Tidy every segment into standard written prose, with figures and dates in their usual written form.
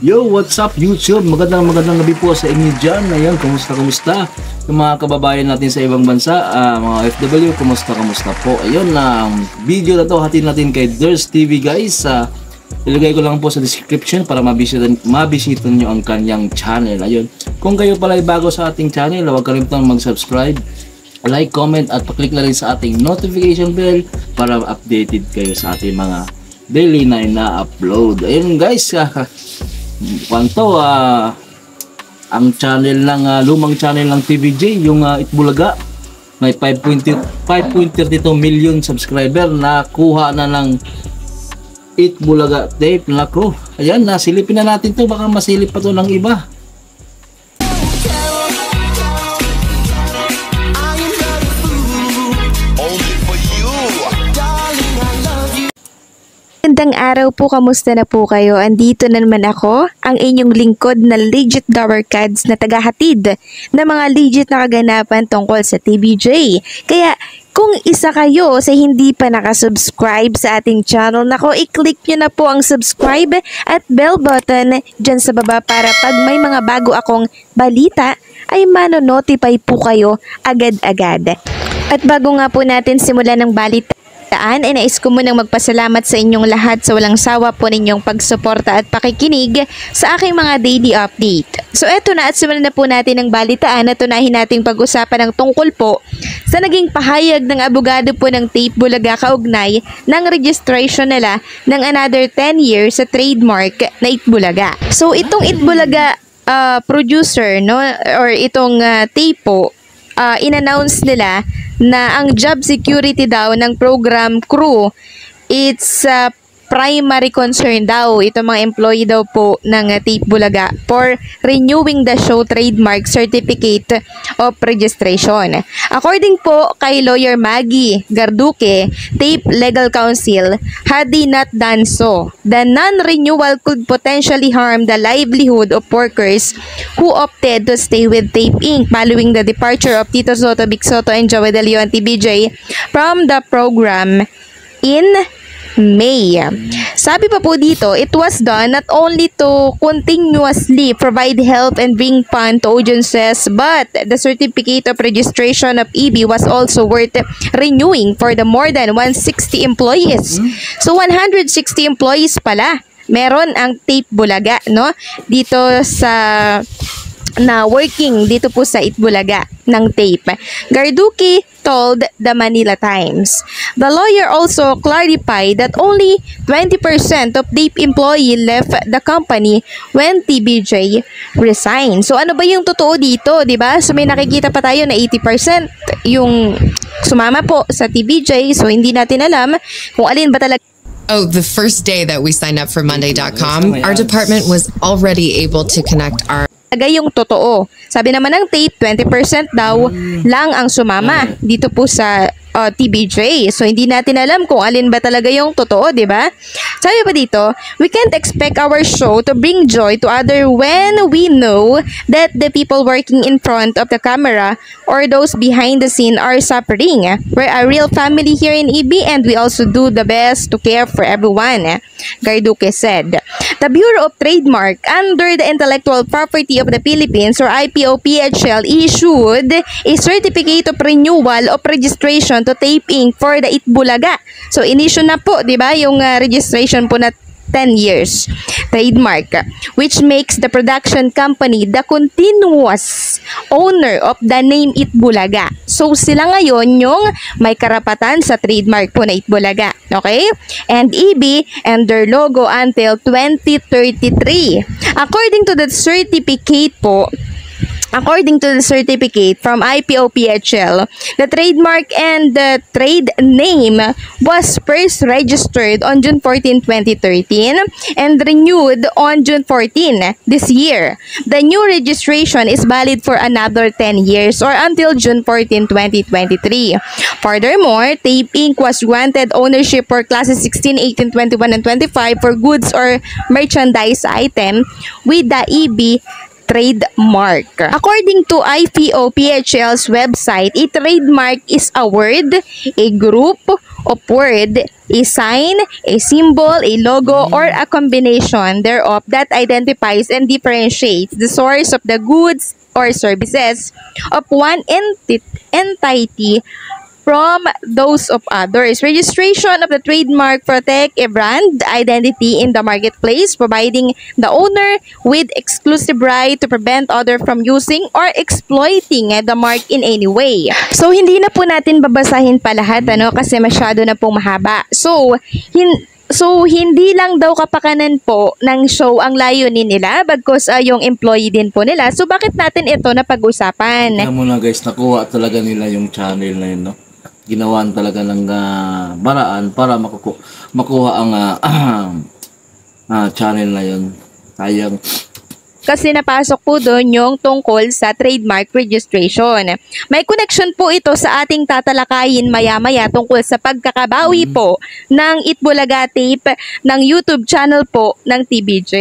Yo, what's up YouTube? Magandang gabi po sa inyo dyan. Ayan, kumusta? Yung mga kababayan natin sa ibang bansa, mga FW, kumusta po? Ayun, video na to hatid natin kay Ders TV guys. Ilagay ko lang po sa description para mabisitan nyo ang kanyang channel. Ayun, kung kayo pala ay bago sa ating channel, huwag kalimutan mag-subscribe, like, comment at pa-click na rin sa ating notification bell para updated kayo sa ating mga daily na ina-upload. Ayun guys, ang channel ng lumang channel ng TVJ, yung Itbulaga, may 5.32 million subscriber, nakuha na ng Itbulaga tape. Nako, ayan, nasilipin na natin to, baka masilip pa to ng iba. Magandang araw po, kamusta na po kayo? Andito na naman ako, ang inyong lingkod na legit Dowercads na tagahatid na mga legit na kaganapan tungkol sa TVJ. Kaya kung isa kayo sa hindi pa nakasubscribe sa ating channel, nako, i-click nyo na po ang subscribe at bell button dyan sa baba para pag may mga bago akong balita ay mano-notify po kayo agad-agad. At bago nga po natin simulan ng balita, ay nais ko munang magpasalamat sa inyong lahat sa walang sawa po ninyong pagsuporta at pakikinig sa aking mga daily update. So eto na, at simulan na po natin ang balitaan na tunahin nating pag-usapan ng tungkol po sa naging pahayag ng abogado po ng Tape Bulaga kaugnay ng registration nila ng another 10 years sa trademark na Itbulaga. So itong Itbulaga producer, no, or itong tape po, in-announce nila na ang job security daw ng program crew, it's primary concern daw itong mga employee daw po ng Tape Bulaga for renewing the show trademark certificate of registration. According po kay Lawyer Maggie Garduque, Tape Legal Counsel, had they not done so, the non-renewal could potentially harm the livelihood of workers who opted to stay with Tape Inc. following the departure of Tito Soto, Vic Soto, and Joey De Leon TVJ from the program in May. Sabi pa po dito, it was done not only to continuously provide help and bring fun to audiences, but the certificate of registration of EB was also worth renewing for the more than 160 employees. So 160 employees pala meron ang Tape Bulaga, no, dito sa na working dito po sa Itbulaga ng Tape. Garduque told the Manila Times. The lawyer also clarified that only 20% of Tape employee left the company when TVJ resigned. So ano ba yung totoo dito, 'di ba? So may nakikita pa tayo na 80% yung sumama po sa TVJ. So hindi natin alam kung alin ba talaga. Oh, the first day that we signed up for Monday.com, our department was already able to connect our yung totoo. Sabi naman ng Tape, 20% daw lang ang sumama dito po sa TVJ. So, hindi natin alam kung alin ba talaga yung totoo, di ba? Sabi pa dito, we can't expect our show to bring joy to others when we know that the people working in front of the camera or those behind the scene are suffering. We're a real family here in EB and we also do the best to care for everyone, Garduque said. The Bureau of Trademark under the Intellectual Property of the Philippines or IPO-PHL issued a certificate of renewal of registration to Tape Inc. for the Itbulaga. So, inisyu na po, di ba, yung registration po na 10 years trademark, which makes the production company the continuous owner of the name Itbulaga. So, sila ngayon yung may karapatan sa trademark po na Itbulaga. Okay? And EB and their logo until 2033. According to the certificate po, according to the certificate from IPO-PHL, the trademark and the trade name was first registered on June 14, 2013 and renewed on June 14 this year. The new registration is valid for another 10 years or until June 14, 2023. Furthermore, Tape Inc. was granted ownership for classes 16, 18, 21, and 25 for goods or merchandise item with the EB trademark. According to IPO-PHL's website, a trademark is a word, a group of word, a sign, a symbol, a logo, or a combination thereof that identifies and differentiates the source of the goods or services of one entity from those of others. Registration of the trademark protect a brand identity in the marketplace, providing the owner with exclusive right to prevent other from using or exploiting the mark in any way. So, hindi na po natin babasahin pa lahat, kasi masyado na pong mahaba. So, hindi lang daw kapakanan po ng show ang layunin nila, bagkus yung employee din po nila. So, bakit natin ito na pag-usapan? Kaya muna guys, nakuha talaga nila yung channel na yun, no? Ginawan talaga ng paraan para makuha ang channel na yun. Sayang. Kasi napasok po doon yung tungkol sa trademark registration. May connection po ito sa ating tatalakayin maya-maya tungkol sa pagkakabawi po ng Itbulaga tape ng YouTube channel po ng TVJ.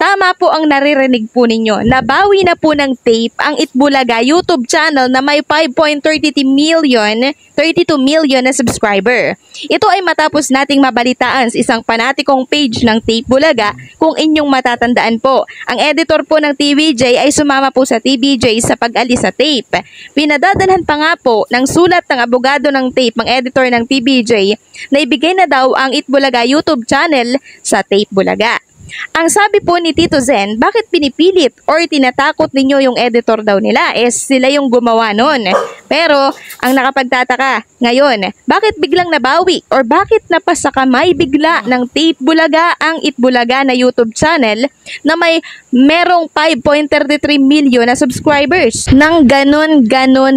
Tama po ang naririnig po ninyo. Nabawi na po ng tape ang Itbulaga YouTube channel na may 5.32 million na subscriber. Ito ay matapos nating mabalitaan sa isang panatikong page ng Tape Bulaga. Kung inyong matatandaan po, ang editor po ng TVJ ay sumama po sa TVJ sa pag-alis sa tape. Pinadadalhan pa nga po ng sulat ng abogado ng tape, ang editor ng TVJ, na ibigay na daw ang Itbulaga YouTube channel sa Tape Bulaga. Ang sabi po ni Tito Zen, bakit pinipilit or tinatakot ninyo yung editor daw nila? Sila yung gumawa nun. Pero, ang nakapagtataka, ngayon, bakit biglang nabawi or bakit napasakamay bigla ng Tape Bulaga ang Itbulaga na YouTube channel na merong 5.33 million na subscribers? Nang ganon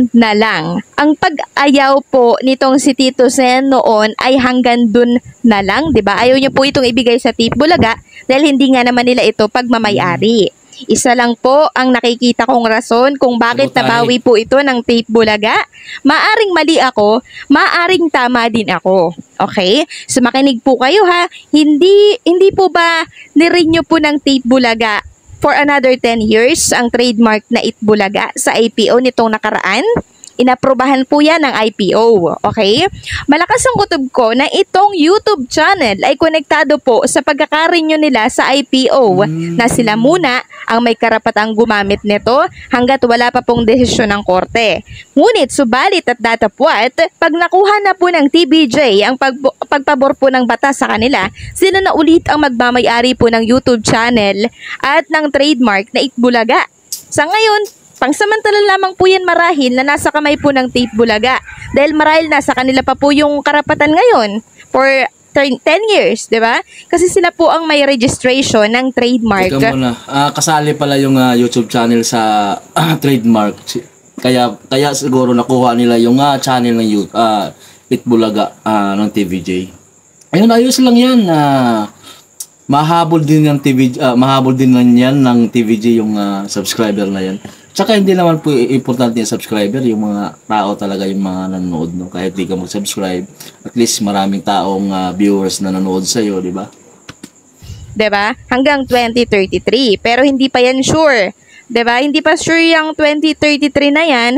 na lang. Ang pag-ayaw po nitong si Tito Zen noon ay hanggang dun na lang, 'di ba? Ayaw niyo po itong ibigay sa Tape Bulaga dahil hindi nga naman nila ito pagmamayari. Isa lang po ang nakikita kong rason kung bakit nabawi po ito ng Tape Bulaga. Maaring mali ako, maaring tama din ako. Okay? So makinig po kayo ha. Hindi po ba nirenew po ng Tape Bulaga for another 10 years ang trademark na Itbulaga sa IPO nitong nakaraan? Inaprobahan po yan ng IPO. Okay? Malakas ang kutob ko na itong YouTube channel ay konektado po sa pagkakarenew nila sa IPO na sila muna ang may karapatang gumamit nito hanggat wala pa pong desisyon ng korte. Ngunit subalit at datapwat, pag nakuha na po ng TVJ ang pagpabor po ng batas sa kanila, sila na ulit ang magmamayari po ng YouTube channel at ng trademark na Itbulaga. Sa ngayon, pangsamantala lamang po yan marahil na nasa kamay po ng Tape Bulaga. Dahil marahil nasa kanila pa po yung karapatan ngayon for 10 years, di ba? Kasi sila po ang may registration ng trademark. Teka muna, kasali pala yung YouTube channel sa trademark. Kaya siguro nakuha nila yung channel ng Itbulaga ng TVJ. Ayun, ayos lang yan. Mahabol din ng ng TVJ yung subscriber na yan. Tsaka hindi naman po importante yung subscriber, yung mga tao talaga yung mga nanonood, no? Kahit di ka mag-subscribe, at least maraming taong viewers na nanonood sa'yo, di ba? Diba? Hanggang 2033. Pero hindi pa yan sure. Diba? Hindi pa sure yung 2033 na yan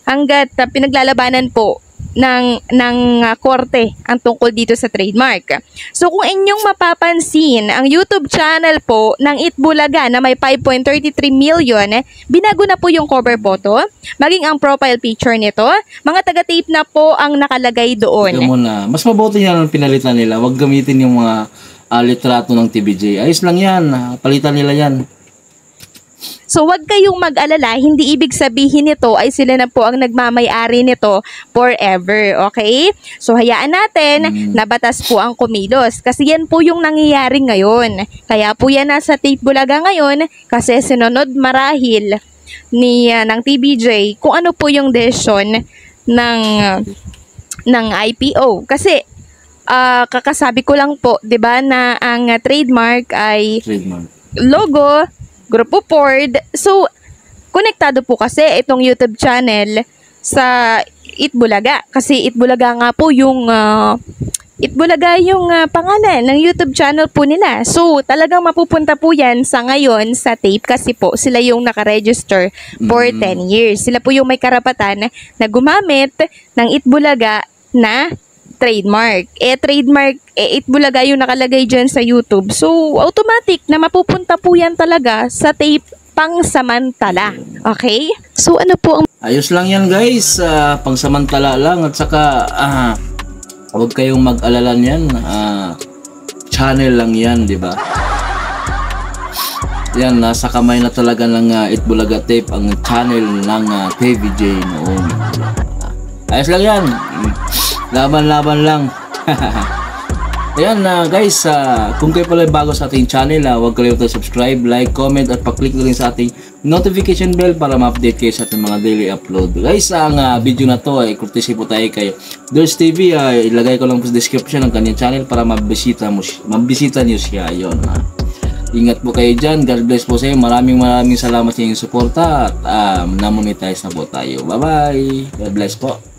hanggat pinaglalabanan po ng korte ang tungkol dito sa trademark. So kung inyong mapapansin, ang YouTube channel po ng Itbulaga na may 5.33 million, binago na po yung cover photo, maging ang profile picture nito, mga taga-tape na po ang nakalagay doon. Tignan mo na, mas mabuti yan ang pinalitan nila, wag gamitin yung mga litrato ng TVJ. Ayos lang yan, palitan nila yan. So, wag kayong mag-alala, hindi ibig sabihin nito ay sila na po ang nagmamay-ari nito forever, okay? So, hayaan natin na batas po ang kumilos kasi yan po yung nangyayari ngayon. Kaya po yan nasa Tape Bulaga ngayon kasi sinunod marahil ng TVJ kung ano po yung desisyon ng IPO. Kasi, kakasabi ko lang po, 'di ba, na ang trademark ay logo, grupo Ford. So, konektado po kasi itong YouTube channel sa Itbulaga. Kasi Itbulaga nga po yung Itbulaga yung pangalan ng YouTube channel po nila. So, talagang mapupunta po yan sa ngayon sa tape kasi po sila yung nakaregister for 10 years. Sila po yung may karapatan na gumamit ng Itbulaga na trademark. Trademark, Itbulaga yung nakalagay dyan sa YouTube. So, automatic na mapupunta po yan talaga sa tape pangsamantala. Okay? So, ano po ang Ayos lang yan guys, pangsamantala lang at saka huwag kayong mag-alala niyan, channel lang yan, di ba? Yan, nasa kamay na talaga ng Itbulaga tape ang channel ng TVJ noon. Ayos lang yan, laban-laban lang. Ayan guys, kung kayo pala bago sa ating channel, huwag kalimutan subscribe, like, comment at pa-click na rin sa ating notification bell para ma-update kayo sa ating mga daily upload. Guys, ang video na to ay courtesy po tayo kay Durs TV. Ilagay ko lang po sa description ng kanyang channel para mabisita niyo siya. Ayun, ingat po kayo dyan. God bless po sa inyo. Maraming salamat sa inyong suporta at na-monetize na po tayo. Bye bye. God bless po.